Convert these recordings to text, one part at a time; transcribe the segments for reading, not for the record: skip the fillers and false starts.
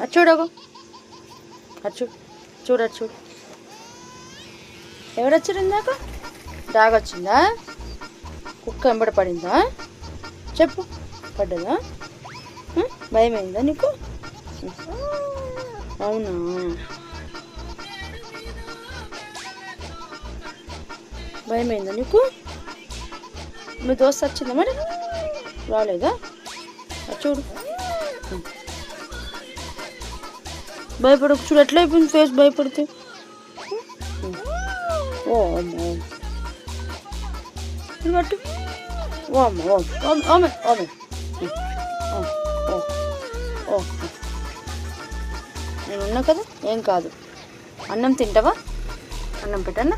అది చూడకు, అది చూడు, చూడు, అది చూడు. ఎవరు వచ్చారు ఇందాక? డాగ్ వచ్చిందా? కుక్క వెంబడి పడిందా? చెప్పు, పడ్డదా? భయమైందా నీకు? అవునా? భయమైందా నీకు? మీ దోస్త్ వచ్చిందా మరి? రాలేదా? చూడు, భయపడకు. చూడు ఎట్లా అయిపోయింది ఫేస్ భయపడితే. ఓ అమ్మ, పట్టు. ఓ అమ్మ, ఓమె ఓమె. ఓ, నేను ఉన్నా కదా, ఏం కాదు. అన్నం తింటావా? అన్నం పెట్టన్నా?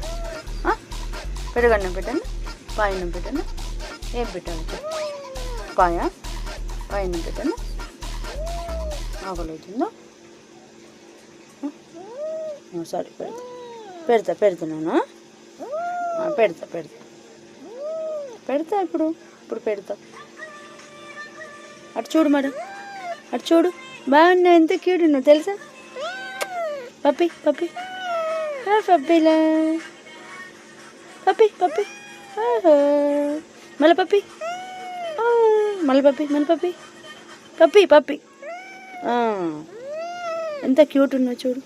పెరుగన్నం పెట్టన్నా? పాయన్నం పెట్టన్నా? ఏం పెట్టాలి చెప్పు. పాయన్నం పెట్టన్నా? ఆకలి అవుతుందా? సరే, పెడతాను. పెడతా ఇప్పుడు పెడతా. అటు చూడు మేడం, అటు చూడు. బాగున్నా, ఎంత క్యూట్ ఉన్నావు తెలుసా? పప్పి పప్పిలా, పప్పి మళ్ళీ పప్పి, పప్పి ఎంత క్యూట్ ఉన్నావు చూడు.